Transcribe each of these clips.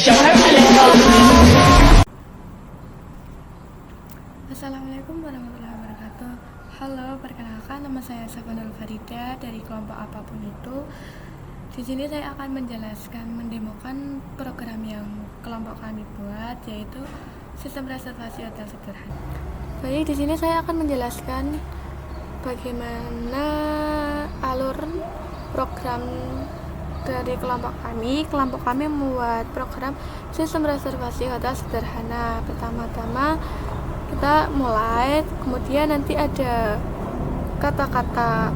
Assalamualaikum warahmatullahi wabarakatuh. Halo, perkenalkan nama saya Safanul Farida dari kelompok apapun itu. Di sini saya akan mendemokan program yang kelompok kami buat, yaitu sistem reservasi hotel sederhana. Baik, di sini saya akan menjelaskan bagaimana alur program dari kelompok kami. Kelompok kami membuat program sistem reservasi hotel sederhana. Pertama-tama kita mulai, kemudian nanti ada kata-kata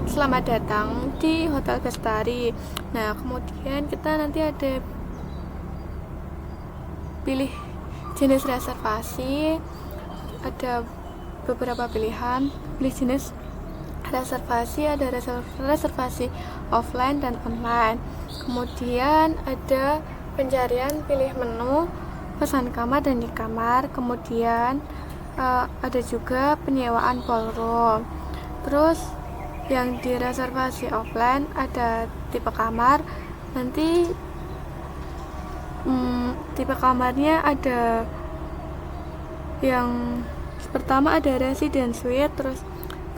selamat datang di Hotel Bestari. Nah, kemudian kita nanti ada pilih jenis reservasi, ada beberapa pilihan. Pilih jenis reservasi, ada reservasi offline dan online. Kemudian ada pencarian, pilih menu, pesan kamar dan di kamar. Kemudian ada juga penyewaan ballroom. Terus yang di reservasi offline ada tipe kamar. Nanti tipe kamarnya ada yang pertama ada resident suite, terus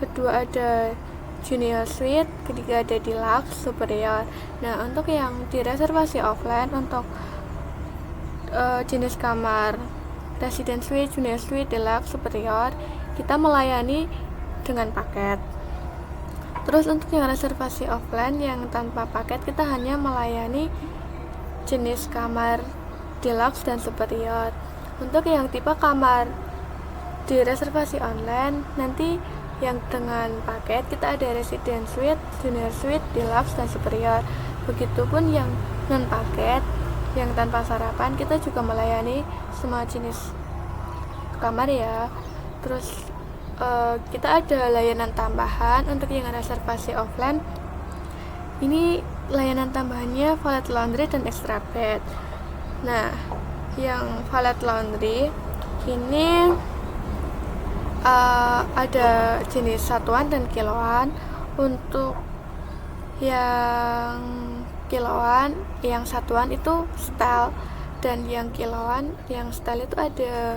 kedua ada junior suite, ketiga ada deluxe, superior. Nah, untuk yang di reservasi offline, untuk jenis kamar resident suite, junior suite, deluxe, superior, kita melayani dengan paket. Terus untuk yang reservasi offline yang tanpa paket, kita hanya melayani jenis kamar deluxe dan superior. Untuk yang tipe kamar di reservasi online, nanti yang dengan paket kita ada resident suite, junior suite, deluxe, dan superior. Begitupun yang non paket, yang tanpa sarapan, kita juga melayani semua jenis kamar ya. Terus kita ada layanan tambahan untuk yang reservasi offline. Ini layanan tambahannya valet laundry dan extra bed. Nah, yang valet laundry ini ada jenis satuan dan kiloan. Untuk yang kiloan, yang satuan itu setel, dan yang kiloan, yang setel itu ada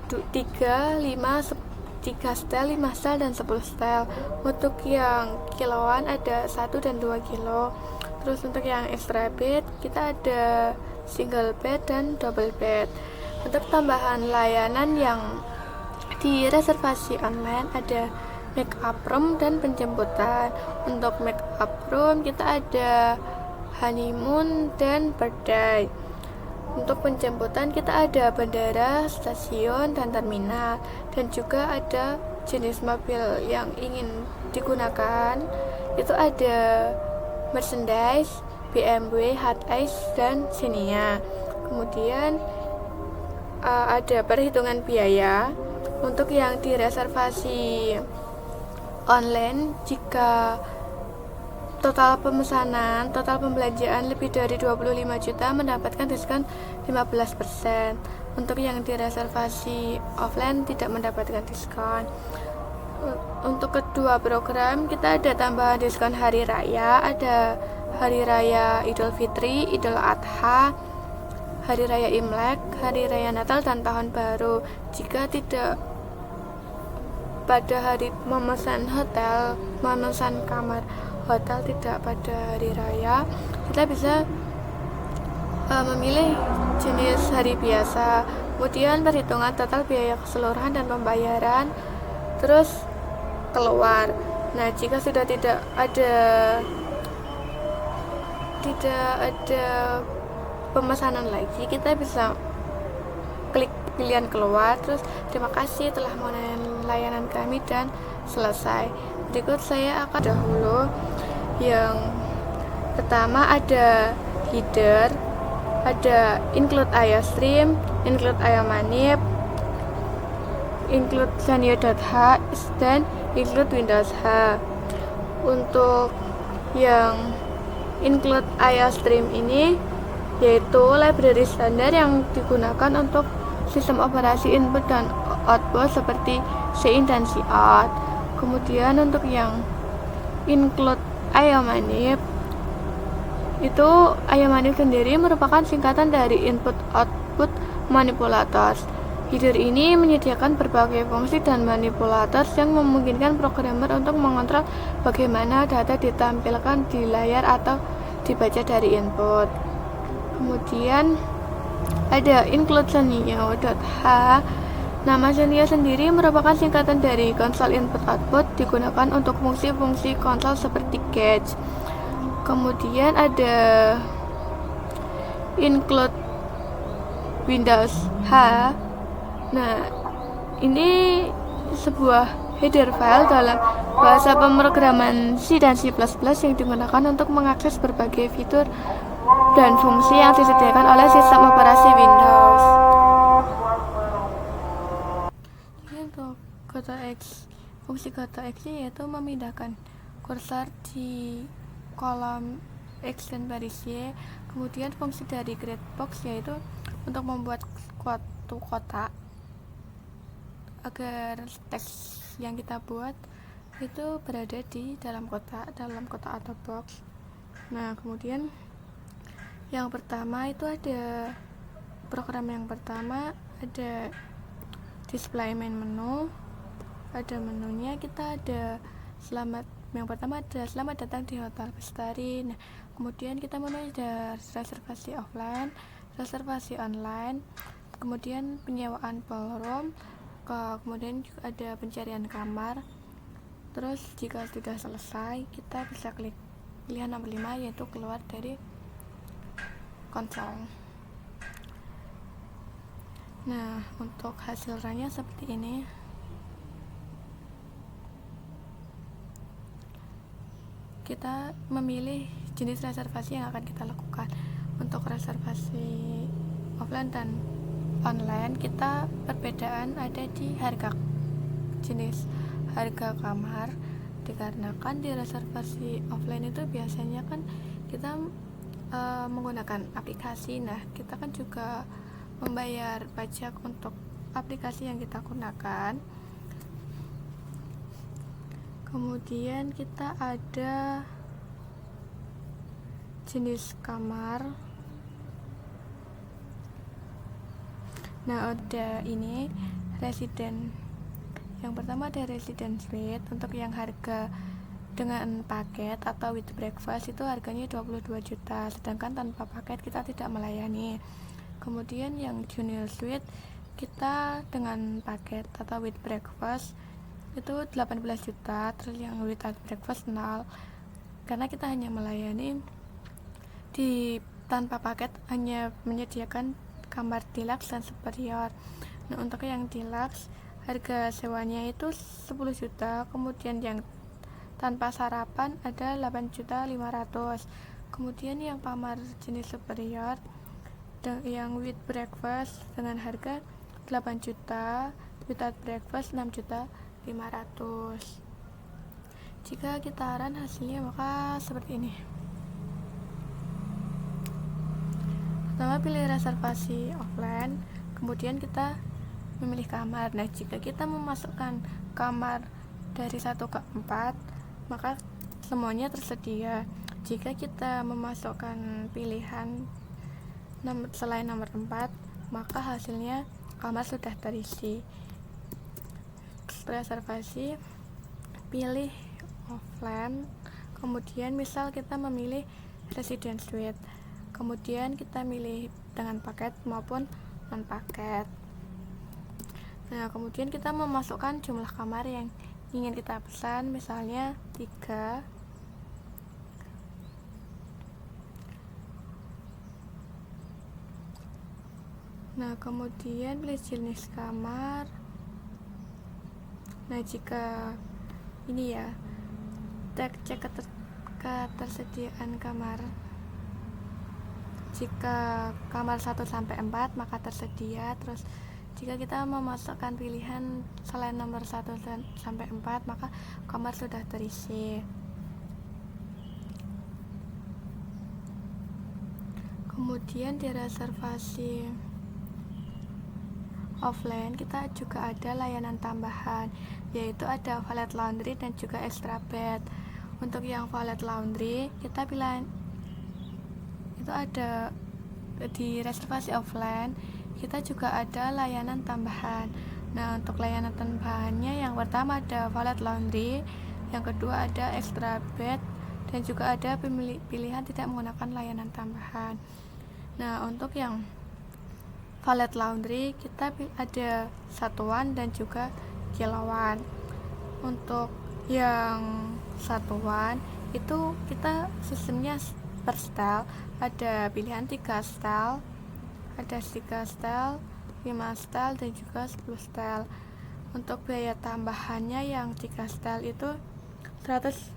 3 setel, 5 setel, dan 10 setel. Untuk yang kiloan ada 1 dan 2 kilo. Terus untuk yang extra bed kita ada single bed dan double bed. Untuk tambahan layanan yang di reservasi online ada make up room dan penjemputan. Untuk make up room kita ada honeymoon dan birthday. Untuk penjemputan kita ada bandara, stasiun, dan terminal. Dan juga ada jenis mobil yang ingin digunakan, itu ada Mercedes, BMW, Hot Ice, dan Xenia. Kemudian ada perhitungan biaya. Untuk yang di reservasi online, jika total pemesanan, total pembelanjaan lebih dari 25 juta mendapatkan diskon 15%. Untuk yang di reservasi offline tidak mendapatkan diskon. Untuk kedua program kita ada tambahan diskon hari raya, ada hari raya Idul Fitri, Idul Adha, hari raya Imlek, hari raya Natal, dan tahun baru. Jika tidak pada hari memesan kamar hotel tidak pada hari raya, kita bisa memilih jenis hari biasa. Kemudian perhitungan total biaya keseluruhan dan pembayaran, terus keluar. Nah, jika sudah tidak ada pemesanan lagi, kita bisa klik pilihan keluar, terus terima kasih telah menggunakan layanan kami, dan selesai. Berikut saya akan dahulu. Yang pertama ada header, ada include ayam stream, include ayam manip, include sanyo.h, dan include Windows H. Untuk yang include ayam stream ini yaitu library standar yang digunakan untuk sistem operasi input dan output seperti Cin dan Cout. Kemudian untuk yang include ayam manip Itu IMANI sendiri merupakan singkatan dari Input Output Manipulators. Header ini menyediakan berbagai fungsi dan manipulators yang memungkinkan programmer untuk mengontrol bagaimana data ditampilkan di layar atau dibaca dari input. Kemudian ada include Xenio.h. Nama Xenio sendiri merupakan singkatan dari Console Input Output, digunakan untuk fungsi-fungsi konsol seperti gauge. Kemudian ada include Windows H. Nah, ini sebuah header file dalam bahasa pemrograman C dan C++ yang digunakan untuk mengakses berbagai fitur dan fungsi yang disediakan oleh sistem operasi Windows. Jadi untuk kata X, fungsi kata X yaitu memindahkan kursor di kolom X dan baris Y. Kemudian fungsi dari gradebox yaitu untuk membuat suatu kotak agar teks yang kita buat itu berada di dalam kotak atau box. Nah, kemudian yang pertama itu ada program yang pertama ada display main menu. Ada menunya, kita ada yang pertama ada selamat datang di Hotel Bestari. Nah, kemudian kita mulai ada reservasi offline, reservasi online, kemudian penyewaan ballroom, kemudian juga ada pencarian kamar. Terus jika sudah selesai, kita bisa klik pilihan nomor 5 yaitu keluar dari konsol. Nah, untuk hasil runnya seperti ini. Kita memilih jenis reservasi yang akan kita lakukan. Untuk reservasi offline dan online, kita perbedaan ada di jenis harga kamar, dikarenakan di reservasi offline itu biasanya kan kita menggunakan aplikasi. Nah, kita kan juga membayar pajak untuk aplikasi yang kita gunakan. Kemudian kita ada jenis kamar. Nah, ada ini resident. Yang pertama ada resident suite. Untuk yang harga dengan paket atau with breakfast itu harganya 22 juta, sedangkan tanpa paket kita tidak melayani. Kemudian yang junior suite kita dengan paket atau with breakfast itu 18 juta. Terus yang without breakfast 0, karena kita hanya melayani tanpa paket, hanya menyediakan kamar deluxe dan superior. Nah, untuk yang deluxe harga sewanya itu 10 juta. Kemudian yang tanpa sarapan ada 8.500.000. Kemudian yang kamar jenis superior yang with breakfast dengan harga 8 juta, without breakfast 6.500.000. Jika kita run hasilnya maka seperti ini. Pertama pilih reservasi offline, kemudian kita memilih kamar. Nah, jika kita memasukkan kamar dari 1 ke 4, maka semuanya tersedia. Jika kita memasukkan pilihan selain nomor 4, maka hasilnya kamar sudah terisi. Reservasi, pilih offline, kemudian misal kita memilih resident suite, kemudian kita milih dengan paket maupun non paket. Nah, kemudian kita memasukkan jumlah kamar yang ingin kita pesan, misalnya 3. Nah, kemudian pilih jenis kamar. Nah, jika ini ya, cek ketersediaan kamar. Jika kamar 1 sampai 4 maka tersedia. Terus jika kita memasukkan pilihan selain nomor 1 sampai 4 maka kamar sudah terisi. Kemudian di reservasi offline kita juga ada layanan tambahan, yaitu ada valet laundry dan juga extra bed. Untuk yang valet laundry kita itu ada di reservasi offline kita juga ada layanan tambahan. Nah, untuk layanan tambahannya yang pertama ada valet laundry, yang kedua ada extra bed, dan juga ada pilihan tidak menggunakan layanan tambahan. Nah, untuk yang valet laundry kita ada satuan dan juga kilauan. Untuk yang satuan itu kita sistemnya per style, ada pilihan 3 style, ada 3 style, 5 style, dan juga 10 style. Untuk biaya tambahannya yang 3 style itu 100.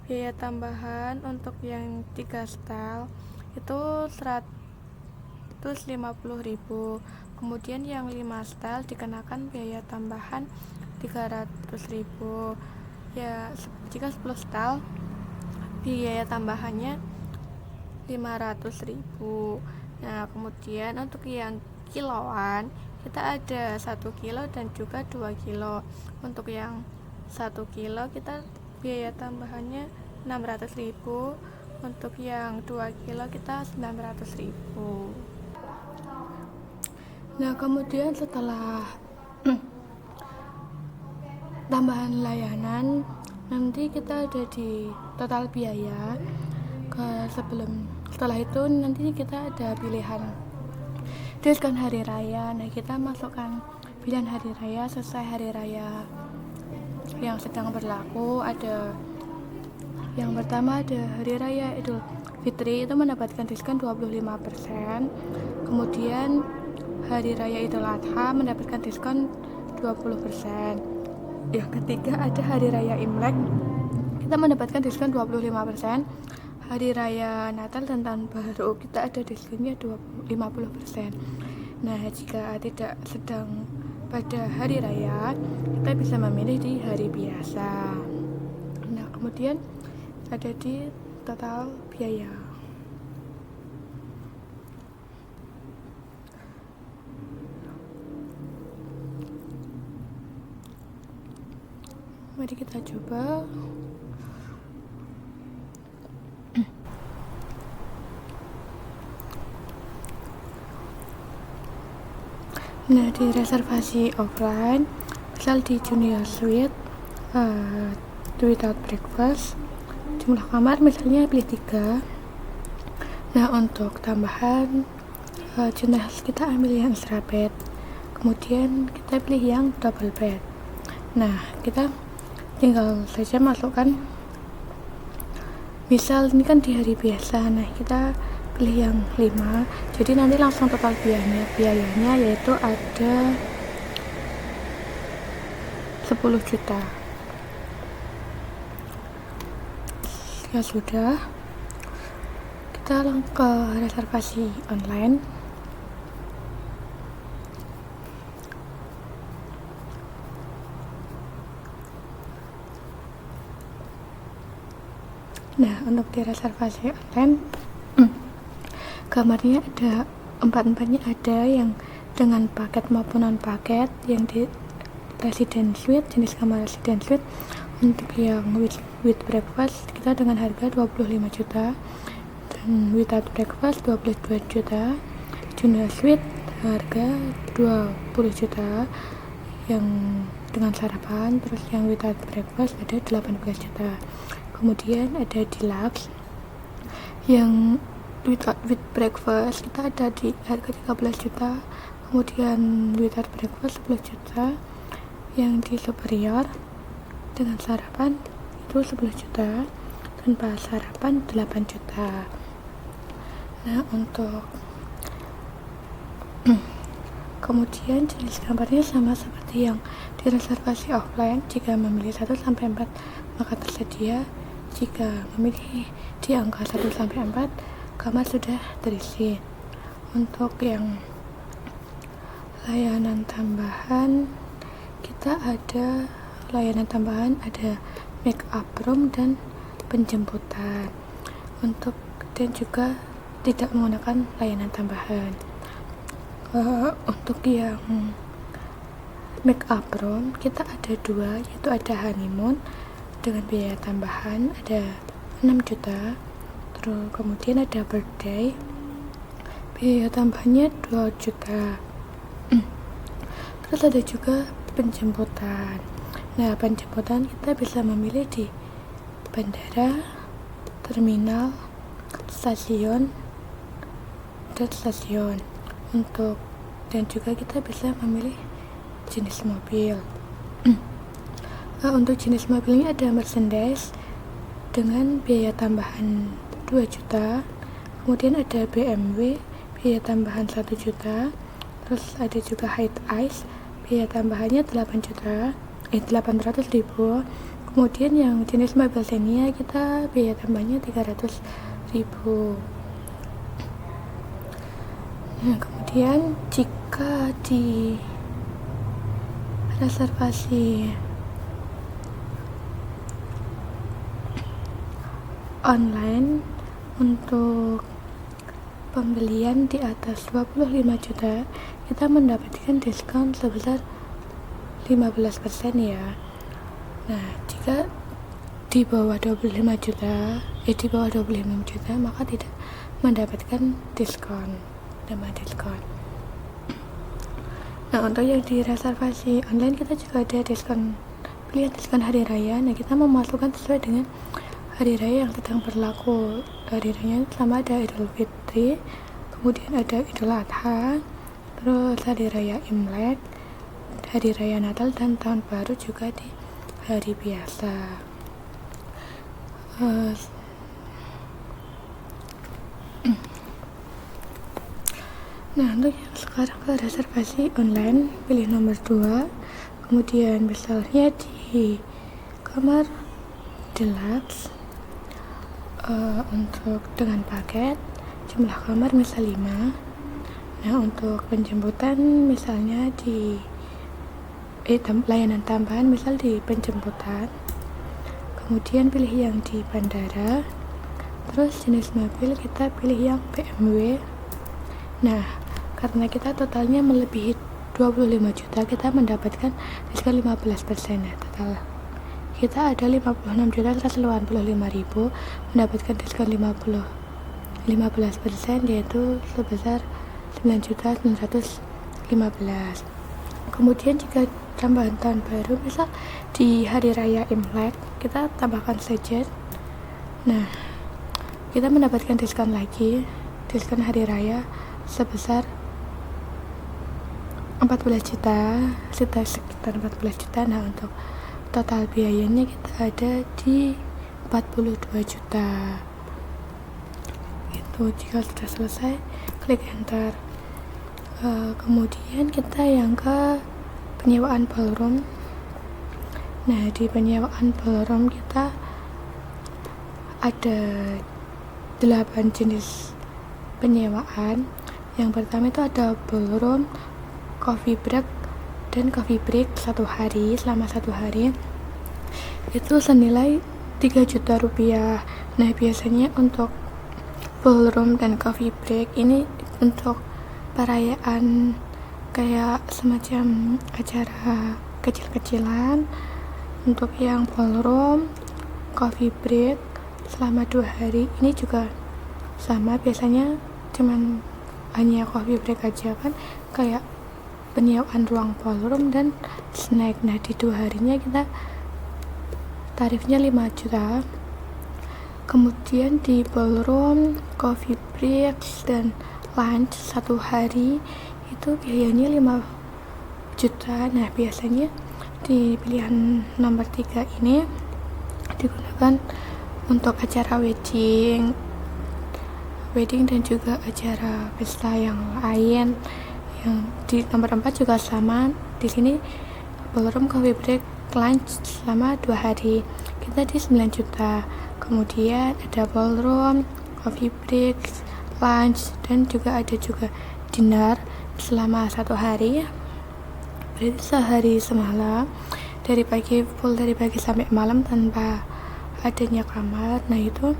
Biaya tambahan untuk yang 3 style itu 150.000. Kemudian yang 5 style dikenakan biaya tambahan 300.000. Ya, jika 10 style biaya tambahannya 500.000. Nah, kemudian untuk yang kiloan kita ada 1 kilo dan juga 2 kilo. Untuk yang 1 kilo kita biaya tambahannya 600.000. Untuk yang 2 kilo kita 900.000. Nah, kemudian setelah tambahan layanan, nanti kita ada di total biaya. Setelah itu nanti kita ada pilihan diskon hari raya. Nah, kita masukkan pilihan hari raya sesuai hari raya yang sedang berlaku. Ada yang pertama ada hari raya Idul Fitri, itu mendapatkan diskon 25%. Kemudian hari raya Idul Adha mendapatkan diskon 20%. Yang ketiga ada hari raya Imlek, kita mendapatkan diskon 25%. Hari raya Natal dan Tahun Baru kita ada diskonnya 50%. Nah, jika tidak sedang pada hari raya, kita bisa memilih di hari biasa. Nah, kemudian ada di total biaya. Mari kita coba. Nah, di reservasi offline, misal di Junior Suite without breakfast, jumlah kamar misalnya pilih 3. Nah, untuk tambahan jenis kita ambil yang extra bed, kemudian kita pilih yang double bed. Nah, kita tinggal saja masukkan, misal ini kan di hari biasa, nah kita pilih yang 5, jadi nanti langsung total biayanya yaitu ada 10 juta. Ya sudah, kita langsung ke reservasi online. Nah, untuk di reservasi online kamarnya ada 4-4-nya, ada yang dengan paket maupun non paket. Yang di resident suite, jenis kamar resident suite, untuk yang with breakfast kita dengan harga 25 juta, dan without breakfast 22 juta. Junior suite harga 20 juta yang dengan sarapan, terus yang without breakfast ada 18 juta. Kemudian ada deluxe yang with breakfast kita ada di harga 13 juta, kemudian without breakfast 10 juta. Yang di superior dengan sarapan itu 10 juta, tanpa sarapan 8 juta. Nah, untuk kemudian jenis kamarnya sama seperti yang di reservasi offline. Jika memilih 1-4 maka tersedia. Jika memilih di angka 1-4, kamar sudah terisi. Untuk yang layanan tambahan, kita ada layanan tambahan, ada make up room dan penjemputan. Dan juga tidak menggunakan layanan tambahan. Untuk yang make up room kita ada 2, yaitu ada honeymoon dengan biaya tambahan ada 6 juta, Terus kemudian ada birthday, biaya tambahnya 2 juta. Terus ada juga penjemputan. Nah, penjemputan kita bisa memilih di bandara, terminal, stasiun, dan stasiun. Dan juga kita bisa memilih jenis mobil. Untuk jenis mobilnya ada Mercedes dengan biaya tambahan 2 juta. Kemudian ada BMW, biaya tambahan 1 juta. Terus ada juga Hiace, biaya tambahannya 800.000. Kemudian yang jenis mobil Xenia kita biaya tambahnya 300.000. Nah, kemudian jika di reservasi online untuk pembelian di atas 25 juta, kita mendapatkan diskon sebesar 15% ya. Nah, jika di bawah 25 juta, maka tidak mendapatkan diskon. Nah, untuk yang di reservasi online kita juga ada pilihan diskon hari raya. Nah, kita memasukkan sesuai dengan hari raya yang sedang berlaku. Hari raya sama ada Idul Fitri, kemudian ada Idul Adha, terus hari raya Imlek, hari raya Natal, dan tahun baru juga di hari biasa. Nah, untuk yang sekarang ke reservasi online, pilih nomor 2, kemudian misalnya di kamar deluxe, untuk dengan paket jumlah kamar misal 5. Nah, untuk penjemputan misalnya di layanan tambahan misal di penjemputan, kemudian pilih yang di bandara. Terus jenis mobil kita pilih yang BMW. Nah, karena kita totalnya melebihi 25 juta, kita mendapatkan diskon 15% ya. Total kita ada 56.185.000, mendapatkan diskon 15%, yaitu sebesar 9.915. Kemudian jika tambahan tahun baru, misal di hari raya Imlek, kita tambahkan saja. Nah, kita mendapatkan diskon hari raya sebesar 14 juta, sekitar 14 juta. Nah, untuk total biayanya kita ada di 42 juta. Itu jika sudah selesai, klik enter. Kemudian kita yang ke penyewaan ballroom. Nah, di penyewaan ballroom kita ada 8 jenis penyewaan. Yang pertama itu ada ballroom, coffee break, dan coffee break selama 1 hari itu senilai 3 juta rupiah. Nah, biasanya untuk ballroom dan coffee break ini untuk perayaan kayak semacam acara kecil-kecilan. Untuk yang ballroom, coffee break selama 2 hari ini juga sama, biasanya cuman hanya coffee break aja kan, kayak penyewaan ruang ballroom dan snack. Nah, di 2 harinya kita tarifnya 5 juta. Kemudian di ballroom, coffee break, dan lunch 1 hari itu biayanya 5 juta. Nah, biasanya di pilihan nomor 3 ini digunakan untuk acara wedding dan juga acara pesta yang lain. Yang di nomor 4 juga sama. Di sini ballroom, coffee break, lunch selama 2 hari kita di 9 juta. Kemudian ada ballroom, coffee break, lunch, dan juga ada dinner selama 1 hari, berarti sehari semalam, dari pagi sampai malam tanpa adanya kamar. Nah, itu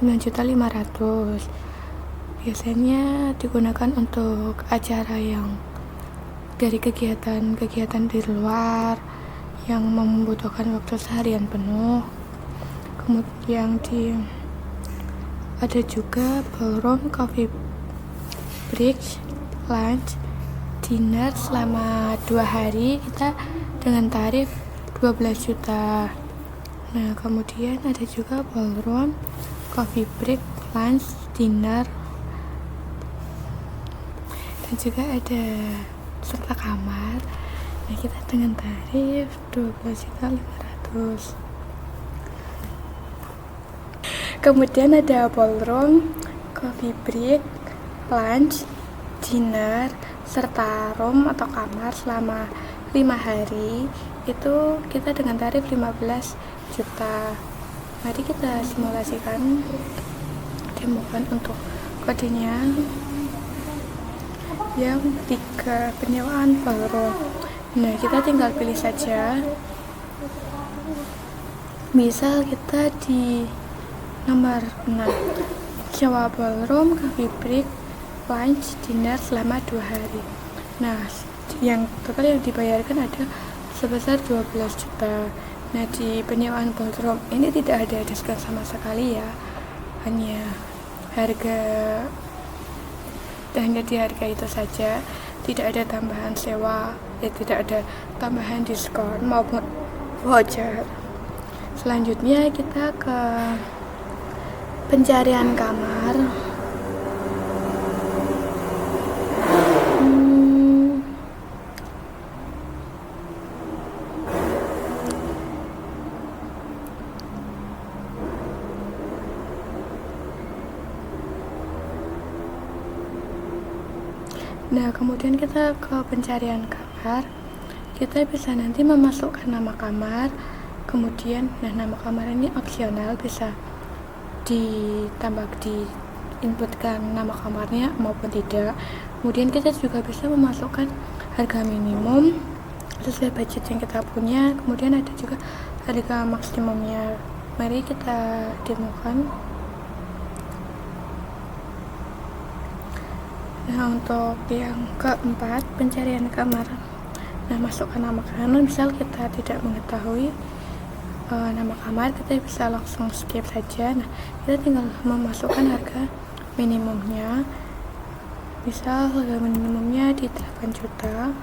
9.500.000. biasanya digunakan untuk acara yang dari kegiatan di luar yang membutuhkan waktu seharian penuh. Kemudian di Ada juga ballroom, coffee break, lunch, dinner selama 2 hari kita dengan tarif 12 juta. Nah, kemudian ada juga ballroom, coffee break, lunch, dinner, dan juga ada serta kamar. Nah, kita dengan tarif 12.500.000. Kemudian ada ballroom, coffee break, lunch, dinner, serta room atau kamar selama 5 hari. Itu kita dengan tarif 15 juta. Mari kita simulasikan, demokan untuk kodenya. Yang 3, penyewaan ballroom. Nah, kita tinggal pilih saja. Misal kita di nomor 6, sewa ballroom, coffee break, lunch, dinner selama 2 hari. Nah, yang total yang dibayarkan ada sebesar 12 juta. Nah, di penyewaan ballroom ini tidak ada diskon sama sekali ya, hanya di harga itu saja, tidak ada tambahan sewa, tidak ada tambahan diskon maupun voucher. Selanjutnya kita ke pencarian kamar. Nah, kemudian kita ke pencarian kamar. Kita bisa nanti memasukkan nama kamar. Kemudian, nama kamar ini opsional, bisa diinputkan nama kamarnya maupun tidak. Kemudian kita juga bisa memasukkan harga minimum sesuai budget yang kita punya. Kemudian ada juga harga maksimumnya. Mari kita demokan. Nah, untuk yang keempat, pencarian kamar. Nah, masukkan nama kamar. Misal kita tidak mengetahui nama kamar, kita bisa langsung skip saja. Nah, kita tinggal memasukkan harga minimumnya. Misal harga minimumnya di 8 juta.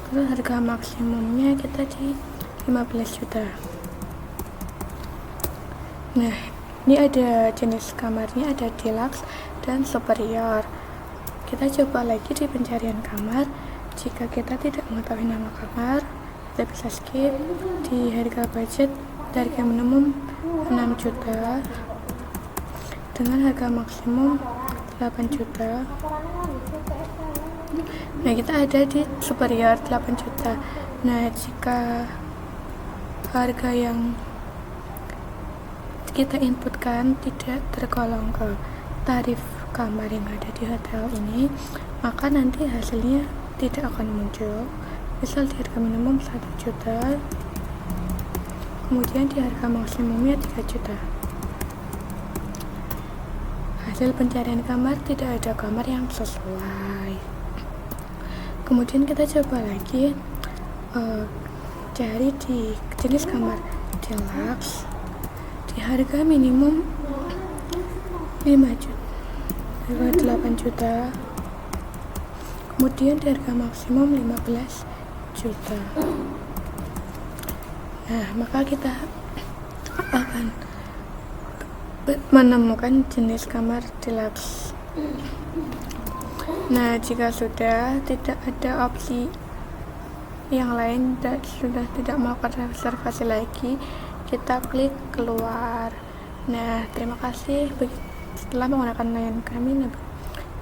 Terus harga maksimumnya kita di 15 juta. Nah, ini ada jenis kamarnya, ada deluxe dan superior. Kita coba lagi di pencarian kamar. Jika kita tidak mengetahui nama kamar, kita bisa skip. Di harga budget, harga minimum 6 juta dengan harga maksimum 8 juta. Nah, kita ada di superior 8 juta. Nah, jika harga yang kita inputkan tidak tergolong ke tarif kamar yang ada di hotel ini, maka nanti hasilnya tidak akan muncul. Misal di harga minimum 1 juta, kemudian di harga maksimumnya 3 juta. Hasil pencarian kamar tidak ada kamar yang sesuai. Kemudian kita coba lagi cari di jenis kamar deluxe. Di harga minimum 5 juta, 8 juta. Kemudian di harga maksimum 15 juta. Nah, maka kita akan menemukan jenis kamar deluxe. Nah, jika sudah tidak ada opsi yang lain dan sudah tidak melakukan reservasi lagi, kita klik keluar. Nah, terima kasih setelah menggunakan layanan kami.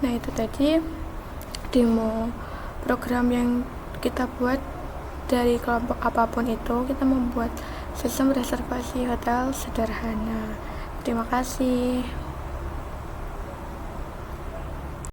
Nah, itu tadi demo program yang kita buat. Dari kelompok apapun itu, kita membuat sistem reservasi hotel sederhana. Terima kasih.